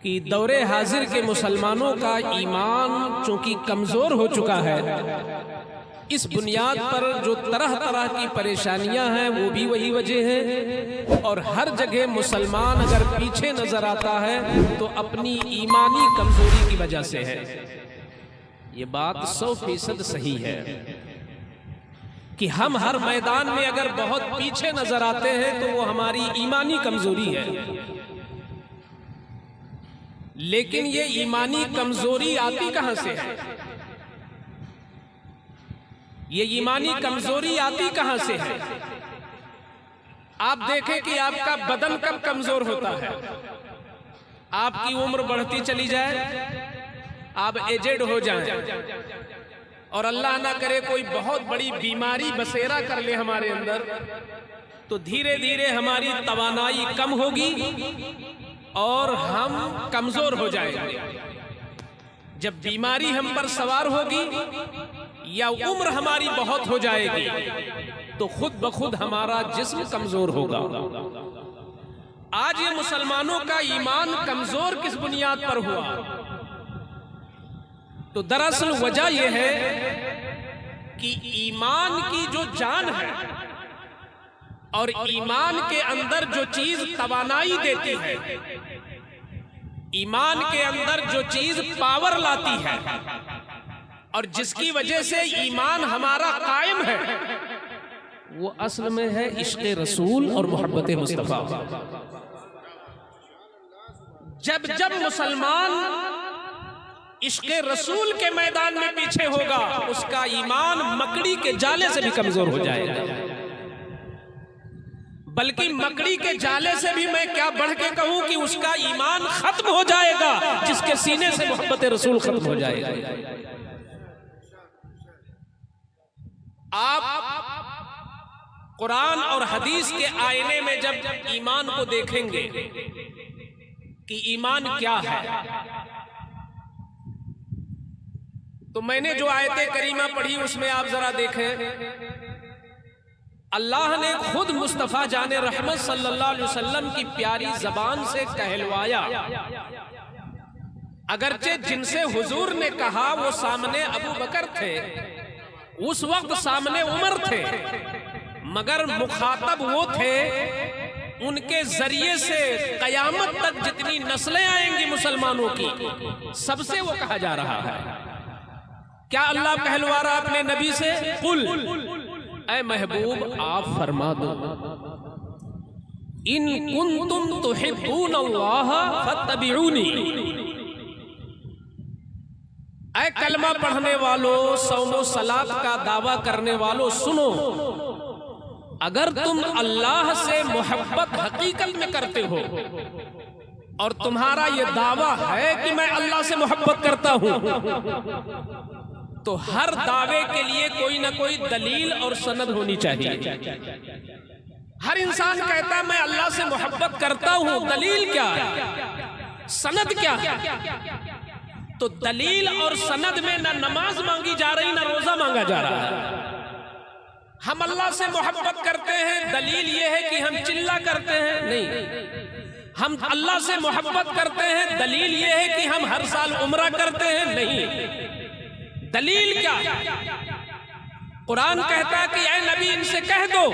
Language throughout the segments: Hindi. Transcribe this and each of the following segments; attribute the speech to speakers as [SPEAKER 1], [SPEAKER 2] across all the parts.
[SPEAKER 1] कि दौरे हाजिर के मुसलमानों का ईमान चूंकि कमज़ोर हो चुका है, इस बुनियाद पर जो तरह तरह की परेशानियां हैं वो भी वही वजह है। और हर जगह मुसलमान अगर पीछे नजर आता है तो अपनी ईमानी कमजोरी की वजह से है। ये बात 100% सही है कि हम हर मैदान में अगर बहुत पीछे नजर आते हैं तो वो हमारी ईमानी कमजोरी है। लेकिन ये ईमानी कमजोरी आती कहां से है? ये ईमानी कमजोरी आती कहां से है? आप देखें कि आपका बदन कब कमजोर होता है? आपकी उम्र बढ़ती चली जाए, आप एजेड हो जाएं, और अल्लाह ना करे कोई बहुत बड़ी बीमारी बसेरा कर ले हमारे अंदर, तो धीरे धीरे हमारी तवानाई कम होगी और हम कमजोर हो जाएंगे। जब बीमारी हम पर सवार होगी या उम्र हमारी बहुत हो जाएगी तो खुद ब खुद हमारा जिस्म कमजोर होगा। आज ये मुसलमानों का ईमान कमजोर किस बुनियाद पर हुआ? तो दरअसल वजह यह है कि ईमान की जो जान है और ईमान के अंदर जो चीज तवानाई देती है, ईमान के अंदर जो चीज पावर लाती है और जिसकी वजह से ईमान हमारा कायम है, वो असल में है इश्क़ रसूल और मोहब्बत मुस्तफ़ा। जब जब मुसलमान इश्क़ रसूल के मैदान में पीछे होगा, उसका ईमान मकड़ी के जाले से भी कमजोर हो जाएगा। बल्कि मकड़ी के जाले से भी मैं क्या बढ़ के कहूं कि उसका ईमान खत्म हो जाएगा जिसके सीने से मोहब्बत रसूल खत्म हो जाएगा। आप कुरान और हदीस के आईने में जब ईमान को देखेंगे कि ईमान क्या है, तो मैंने जो आयते करीमा पढ़ी उसमें आप जरा देखें। अल्लाह ने खुद मुस्तफ़ा जाने रहमत सल्लल्लाहु अलैहि वसल्लम की प्यारी जबान से कहलवाया। अगरचे जिनसे हुजूर ने कहा वो सामने अबू बकर थे, उस वक्त सामने उमर थे, मगर मुखातब वो थे उनके जरिए से कयामत तक जितनी नस्लें आएंगी मुसलमानों की, सबसे वो कहा जा रहा है। क्या अल्लाह कहलवा रहा अपने नबी से? कुल ऐ महबूब आप फरमा दो, इन कुंतुम तुहिब्बूनल्लाह फत्तबिऊनी। ऐ कलमा पढ़ने वालों, सौमो सलात का दावा करने वालों, सुनो, अगर तुम अल्लाह से मोहब्बत हकीकत में करते हो और तुम्हारा यह दावा है कि मैं अल्लाह से मोहब्बत करता हूं, तो हर दावे के लिए कोई ना कोई दलील और सनद होनी चाहिए। हर इंसान कहता है मैं अल्लाह से मोहब्बत करता हूं, दलील क्या है, सनद क्या है? तो दलील और सनद में ना नमाज मांगी जा रही ना रोजा मांगा जा रहा है। हम अल्लाह से मोहब्बत करते हैं, दलील ये है कि हम चिल्ला करते हैं? नहीं। हम अल्लाह से मोहब्बत करते हैं, दलील ये है कि हम हर साल उम्रा करते हैं? नहीं। दलील क्या? कुरान कहता है कि ऐ नबी इनसे कह दो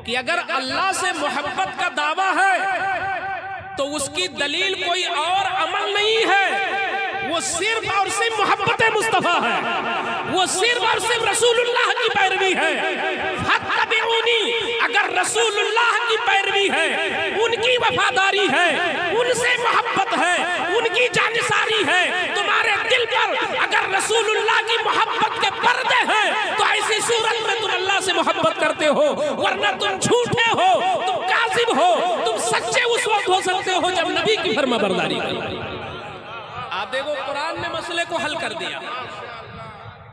[SPEAKER 1] कि अगर अल्लाह से मोहब्बत का दावा है तो उसकी दलील कोई और अमल नहीं है, वो सिर्फ और सिर्फ मोहब्बत मुस्तफा है, वो सिर्फ और सिर्फ रसूलुल्लाह की पैरवी है। फत्तबिऊनी, अगर रसूलुल्लाह की पैरवी है, उनकी वफादारी है, उनसे मोहब्बत है, उनकी जानिसारी है, तुम्हारे दिल पर अगर रसूलुल्लाह की मोहब्बत के पर्दे हैं तो ऐसी सूरत में तुम अल्लाह से मोहब्बत करते हो, वरना तुम झूठे हो, तुम काज़िब हो, तुम सच्चे उस वक्त हो सकते हो जब नबी की फरमाबरदारी करो। आप देखो कुरान ने मसले को हल कर दिया,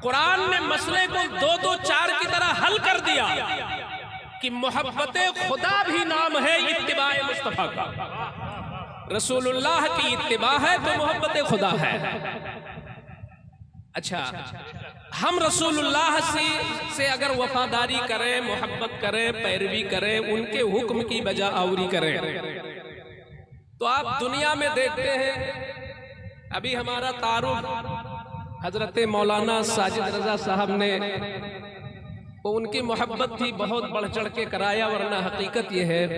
[SPEAKER 1] कुरान ने मसले को 2-2, 4 की तरह हल कर दिया कि मोहब्बत खुदा भी नाम है इत्तिबाए मुस्तफा का। रसूलुल्लाह की इत्तिबा है तो मोहब्बत खुदा है। अच्छा, हम रसूलुल्लाह से अगर वफादारी करें, मोहब्बत करें, पैरवी करें, उनके हुक्म की बजा आवरी करें, तो आप दुनिया में देखते हैं, अभी हमारा तारुफ हजरत मौलाना साजिद रजा साहब ने, वो उनकी मोहब्बत थी, बहुत बढ़ चढ़ के कराया, वरना हकीकत यह है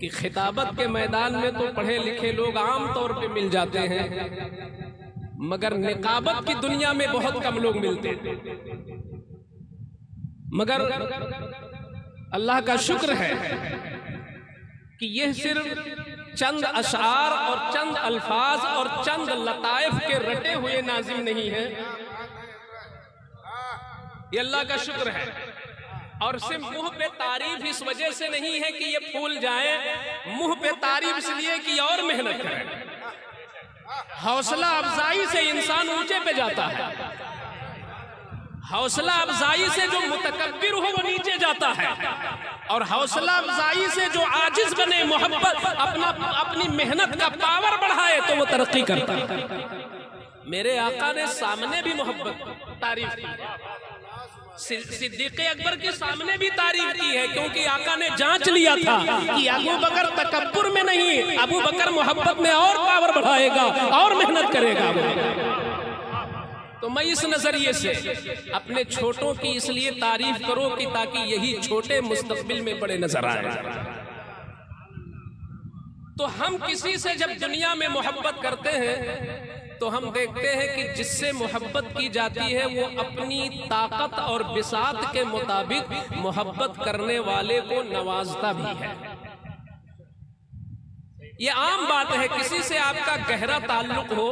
[SPEAKER 1] कि खिताबत के मैदान में तो पढ़े लिखे लोग आम तौर पे मिल जाते हैं, मगर निकाबत की दुनिया में बहुत कम लोग मिलते हैं। मगर अल्लाह का शुक्र है कि यह सिर्फ चंद अशार और चंद अल्फाज और चंद लताइफ के रटे हुए नाज़िम नहीं है, ये अल्लाह का शुक्र है। और सिर्फ मुंह पे तारीफ इस वजह से नहीं है कि ये फूल जाए, मुंह पे तारीफ इसलिए कि और मेहनत करें। हौसला अफजाई से इंसान ऊंचे पे जाता है, हौसला अफजाई से जो मुतकब्बिर हो वो नीचे जाता है, और हौसला अफजाई से जो आजिज बने, मोहब्बत अपनी मेहनत का पावर बढ़ाए, तो वो तरक्की करता है। मेरे आका ने सामने भी मोहब्बत तारीफ की, सिद्दीक़ अकबर के सामने भी तारीफ की है, क्योंकि आका ने जांच लिया था कि अबू बकर तकब्बुर में नहीं, अबू बकर मोहब्बत में और पावर बढ़ाएगा और मेहनत करेगा। तो मैं इस नजरिए से अपने छोटों की इसलिए तारीफ करो कि ताकि यही छोटे मुस्तकबिल में बड़े नजर आए। तो हम किसी से जब दुनिया में मोहब्बत करते हैं तो हम देखते हैं कि जिससे मोहब्बत की जाती है वो अपनी ताकत और बिसात के मुताबिक मोहब्बत करने वाले को नवाजता भी है। ये आम बात है, किसी से आपका गहरा ताल्लुक हो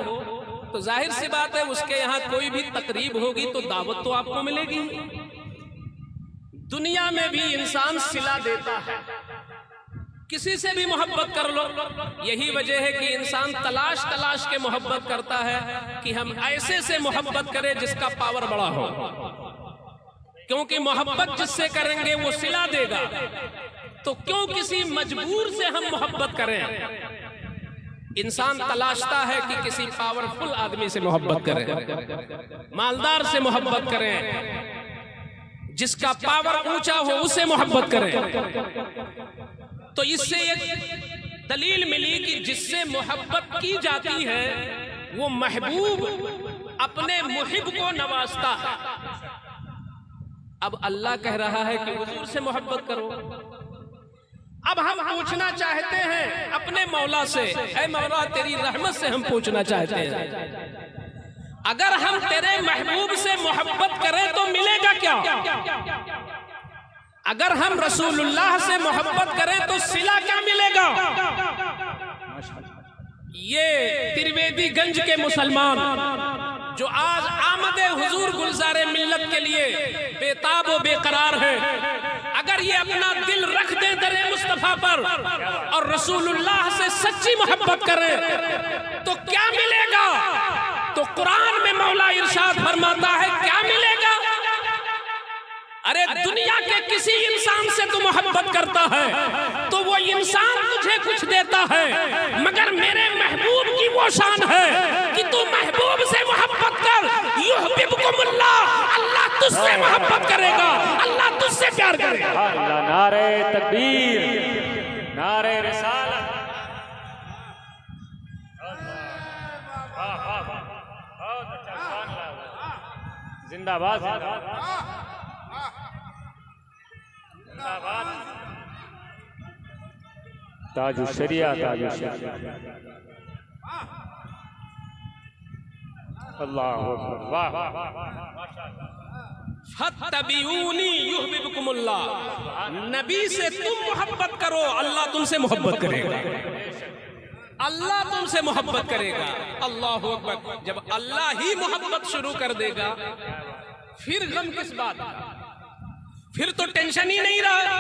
[SPEAKER 1] तो जाहिर सी बात है उसके यहाँ कोई भी तकरीब होगी तो दावत तो आपको मिलेगी। दुनिया में भी इंसान सिला देता है, किसी से भी मोहब्बत कर लो। यही वजह है कि इंसान तलाश तलाश के मोहब्बत करता है कि हम ऐसे से मोहब्बत करें जिसका पावर बड़ा हो, क्योंकि मोहब्बत जिससे करेंगे वो सिला देगा। तो क्यों किसी मजबूर से हम मोहब्बत करें? इंसान तलाशता है कि किसी पावरफुल आदमी से मोहब्बत करें, मालदार से मोहब्बत करें, जिसका पावर ऊंचा हो उससे मोहब्बत करें। तो इससे एक दलील मिली कि जिससे मोहब्बत की जाती है वो महबूब अपने मुहिब को नवाजता है। अब अल्लाह कह रहा है कि हुजूर से मोहब्बत करो। अब हम पूछना चाहते हैं अपने मौला से, ऐ मौला तेरी रहमत से हम पूछना चाहते हैं, अगर हम तेरे महबूब से मोहब्बत करें तो मिलेगा क्या? अगर हम रसूलुल्लाह से मोहब्बत करें तो सिला क्या मिलेगा? ये त्रिवेदीगंज के मुसलमान जो आज आमदे हुजूर गुलजारे मिल्लत के लिए बेताब व बेकरार है, अगर ये अपना दिल रख दें दरे मुस्तफा पर और रसूलुल्लाह से सच्ची मोहब्बत करें तो क्या मिलेगा? तो कुरान में मौला इरशाद फरमाता है क्या मिलेगा? अरे दुनिया के किसी इंसान से तू मोहब्बत करता है तो वो इंसान तुझे कुछ देता है, मगर मेरे महबूब की वो शान है कि तू महबूब से मोहब्बत कर, युहिब्बुकुमुल्लाह, अल्लाह तुझसे मोहब्बत करेगा, अल्लाह तुझसे प्यार करेगा।
[SPEAKER 2] अल्लाह, नारे तकबीर, नारे रिसालत, जिंदाबाद, ताजु शरिया, ताजु शरिया, अल्लाह वाह,
[SPEAKER 1] फत्तबिऊनी युहिब्बुकुमुल्लाह, नबी से तुम मोहब्बत करो, अल्लाह तुमसे मोहब्बत करेगा, अल्लाह तुमसे मोहब्बत करेगा। अल्लाहु अकबर। जब अल्लाह ही मोहब्बत शुरू कर देगा फिर गम किस बात का? फिर तो टेंशन ही नहीं रहा।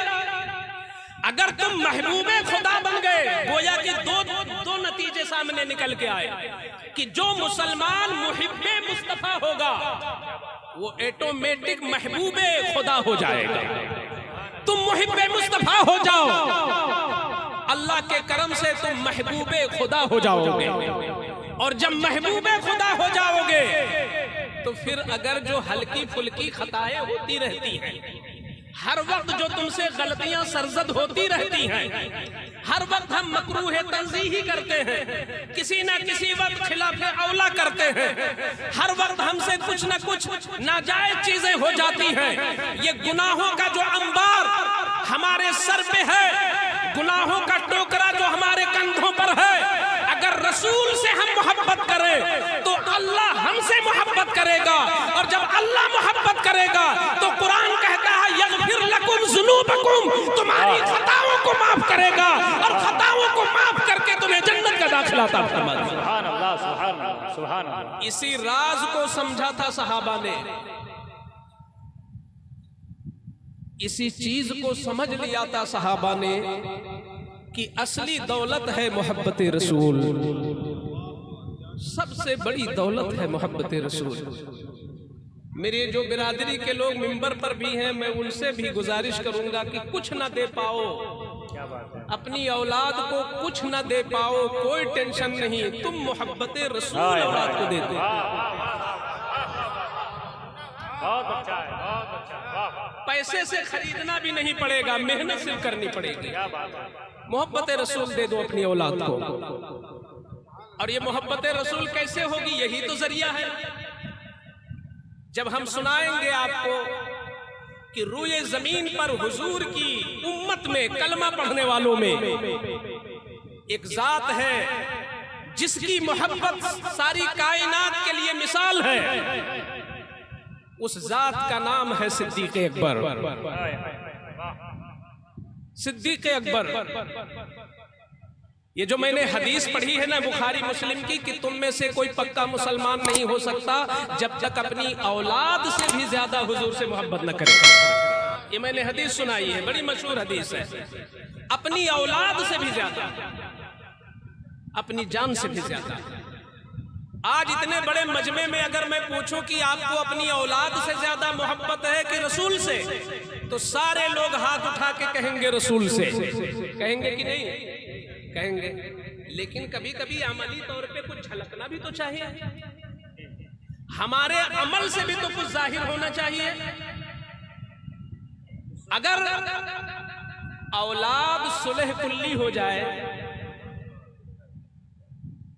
[SPEAKER 1] अगर तुम महबूबे खुदा बन गए, गोया कि दो नतीजे सामने निकल के आए कि जो मुसलमान मुहिब्बे मुस्तफा होगा वो ऑटोमेटिक महबूबे खुदा हो जाएगा। तुम मुहिब्बे मुस्तफा हो जाओ, अल्लाह के करम से तुम महबूबे खुदा हो जाओगे, और जब महबूबे खुदा हो जाओगे तो फिर अगर जो हल्की फुल्की खताएं होती रहती हैं, हर वक्त जो तुमसे गलतियां सरजद होती रहती हैं, हर वक्त हम मकरूह तंज़ीही करते हैं, किसी ना किसी वक्त खिलाफे औला करते हैं, हर वक्त हमसे कुछ ना कुछ नाजायज चीजें हो जाती हैं। ये गुनाहों का जो अंबार हमारे सर पे है, गुनाहों का टोकरा जो हमारे कंधों पर है, अगर रसूल से हम मोहब्बत करें तो अल्लाह हमसे मोहब्बत करेगा, और जब अल्लाह मोहब्बत करेगा तो कुरान कहता है यग़फिर लकुम ज़ुनूबकुम, तुम्हारी खताओं को माफ करेगा और खताओं को माफ करके तुम्हें जन्नत का दाखिला अता फरमाएगा।
[SPEAKER 2] सुभान अल्लाह, सुभान अल्लाह, सुभान अल्लाह।
[SPEAKER 1] इसी राज को समझा था सहाबा ने, इसी चीज को समझ लिया था सहाबा ने कि असली दौलत है मोहब्बत रसूल, सबसे बड़ी दौलत है मोहब्बत रसूल। मेरे जो बिरादरी के लोग मिंबर पर भी हैं, मैं उनसे भी गुजारिश करूंगा कि कुछ ना दे पाओ, अपनी औलाद को कुछ ना दे पाओ, कोई टेंशन नहीं, तुम मोहब्बत रसूल औलाद को देते।
[SPEAKER 2] बहुत अच्छा है, बहुत अच्छा, वाह।
[SPEAKER 1] पैसे से खरीदना भी नहीं पड़ेगा, मेहनत सिर्फ करनी पड़ेगी।
[SPEAKER 2] क्या बात है।
[SPEAKER 1] मोहब्बत रसूल दे दो अपनी औलाद को। और ये मोहब्बत रसूल कैसे होगी? यही तो जरिया है। जब हम सुनाएंगे आपको कि रूए जमीन पर हुजूर की उम्मत में, कलमा पढ़ने वालों में एक जात है जिसकी मोहब्बत सारी कायनात के लिए मिसाल है, उस जात का नाम है सिद्दीक़ अकबर। सिद्दीक़ अकबर, ये जो मैंने हदीस पढ़ी है ना बुखारी मुस्लिम की, कि तुम में से कोई पक्का मुसलमान नहीं हो सकता जब तक अपनी औलाद से भी ज्यादा हुजूर से मोहब्बत न करे। ये मैंने हदीस सुनाई है, बड़ी मशहूर हदीस है। अपनी औलाद से भी ज्यादा, अपनी जान से भी ज्यादा। आज इतने बड़े मजमे में अगर मैं पूछूं कि आपको अपनी औलाद से ज्यादा मोहब्बत है कि रसूल से, तो सारे लोग हाथ उठा के कहेंगे रसूल से। कहेंगे कि नहीं? कहेंगे। लेकिन कभी कभी अमली तौर पे कुछ झलकना भी तो चाहिए, हमारे अमल से भी तो कुछ जाहिर होना चाहिए। अगर औलाद सुलह कुल्ली हो जाए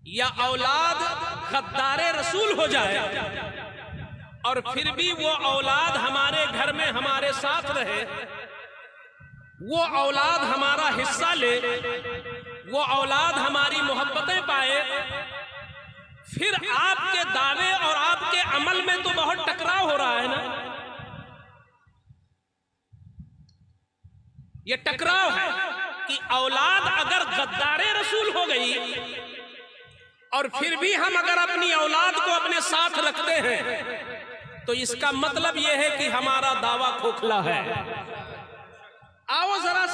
[SPEAKER 1] या औलाद गद्दारे रसूल हो जाए और फिर भी वो औलाद हमारे घर में हमारे साथ रहे, वो औलाद हमारा हिस्सा ले, वो औलाद हमारी मोहब्बतें पाए, फिर आपके दावे और आपके अमल में तो बहुत टकराव हो रहा है ना। ये टकराव है कि औलाद अगर गद्दारे रसूल हो गई और फिर भी हम अगर अपनी औलाद को अपने साथ रखते हैं तो इसका मतलब यह है कि हमारा दावा खोखला है। आओ जरा